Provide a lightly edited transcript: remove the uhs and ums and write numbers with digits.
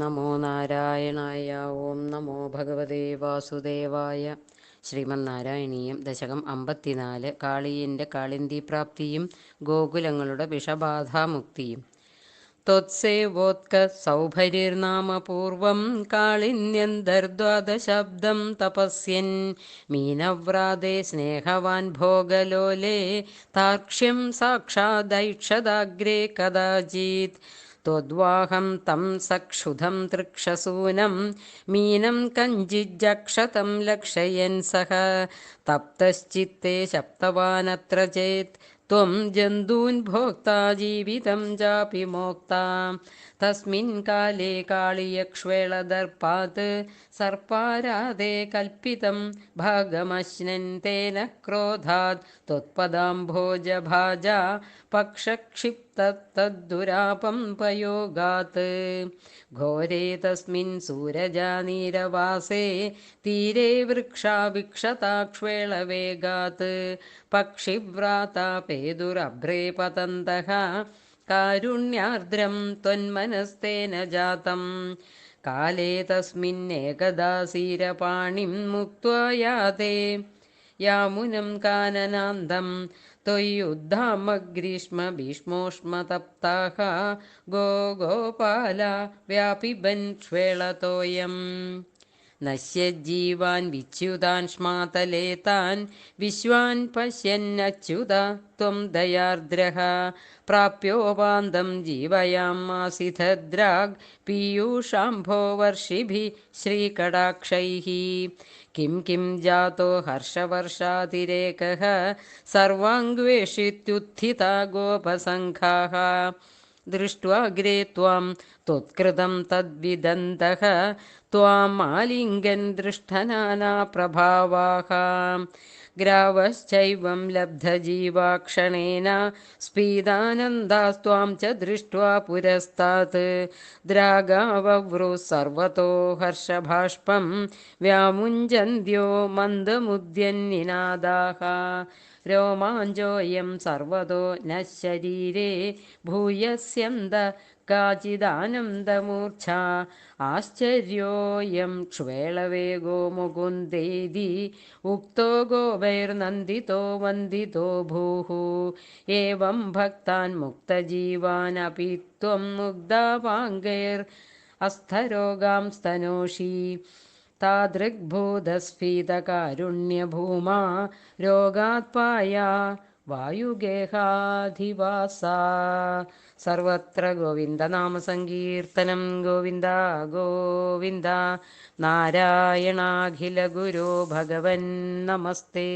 നമോ നാരായണായ. ഓം നമോ ഭഗവതേ വാസുദേവായ. ശ്രീമന്നാരായണീയം ദശകം 54. കാളിയൻ്റെ കാളിന്തി പ്രാപ്തിയും ഗോകുലങ്ങളുടെ വിഷബാധാമുക്തിയും. ത്വത്സേവോത്ക സൗഭരിർനാമ പൂർവം കാളിന്യന്തർദ്വാദശബ്ദം തപസ്യൻ മീനവ്രാതേ സ്നേഹവാൻ ഭോഗലോലേ താർക്ഷ്യം സാക്ഷാദൈക്ഷദാഗ്രേ കദാചിത് ത്വദ്വാഹം തം സക്ഷുധം തൃക്ഷസൂനം മീനം കഞ്ചിജ്ജക്ഷതം ലക്ഷയൻ സഹ തപ്തശ്ചിത്തേ ശപ്തവാനത്ര ചേത് ത്വം ജന്തൂൻ ഭോക്താ ജീവിതം ചാപി മോക്താ തസ്മിൻ കാലേ കാളിയക്ഷ്വേളദർപ്പാത് സർപ്പാരാധേ കൽപ്പിതം ഭാഗമശ്നൻ തേന ക്രോധാത് ത്വത്പദാംഭോജഭാജ പക്ഷക്ഷിപ്തദ്ദുരാപം പയോഗാത് ഘോരേ തസ്മിൻ സൂരജാനീരവാസേ തീരേ വൃക്ഷാവിക്ഷതാക്ഷ്വേളവേഗാത് പക്ഷിവ്രാതാപേതുരഭ്രേ പതന്തഃ കാരുണ്യാർദ്രം ത്വന്മനസ്തേന ജാതം കാലേ തസ്മിന്നേകദാസീരപാണിം മുക്ത്വാ യാതേ യാമുനം കാനനാന്തം ത്വയ്യുദ്ധാമഗ്രീഷ്മ ഭീഷ്മോഷ്മതപ്താഃ ഗോപാല വ്യാപിബൻ ക്ഷ്വേളതോയം നശ്യജ്ജീവാൻ വിച്യുതാൻ ശ്മാതലേ താൻ വിശ്വാൻ പശ്യന്നച്യുത ത്വം ദയാർദ്രഃ പ്രാപ്യോപാന്തം ജീവയാമാസിധദ്രാഗ് പീയൂഷാംഭോ വർഷിഭിः ശ്രീകടാക്ഷൈः കിം കിം ജാതോ ഹർഷവർഷാതിരേകഃ സർവാംഗ്വേഷിത്യുത്ഥിതാ ഗോപസംഘാഃ ദൃഷ്ട്വാഗ്രേ ത്വാം ത്വത്കൃതം തദ്വിദന്തഃ ത്വാമാലിംഗൻ ദൃഷ്ടനാനാ പ്രഭാവാഃ ഗ്രാവശ്ചൈവം ലബ്ധജീവാക്ഷണേന സ്ഫീതാനന്ദാസ്ത്വാം ച ദൃഷ്ട്വാ പുരസ്താത് ദ്രാഗാവവ്രു സർവതോ ഹർഷഭാഷ്പം വ്യാമുഞ്ചന്ത്യോ മന്ദമുദ്യന്നിനാദാഃ രോമാഞ്ചോയം സർവതോ നഃ ശരീരേ ഭൂയസ്യന്ത കാചിദാനന്ദമൂർച്ഛ ആശ്ചര്യോയം ക്ഷ്വേളവേഗോ മുകുന്ദേതി ഉക്തോ ഗോപൈർനന്ദിതോ വന്ദിതോ ഭൂഃ ഏവം ഭക്താൻ മുക്തജീവാനപി ത്വം മുഗ്ധാപാംഗൈർ അസ്ഥരോഗാം സ്തനോഷി താദൃഗ്ഭൂതസ്ഫീതകാരുണ്യഭൂമാ രോഗാത്പായാ വായുഗേഹാധിവാസാ. സർവത്ര ഗോവിന്ദനാമസങ്കീർത്തനം. ഗോവിന്ദ ഗോവിന്ദ. നാരായണാഖില ഗുരോ ഭഗവൻ നമസ്തേ.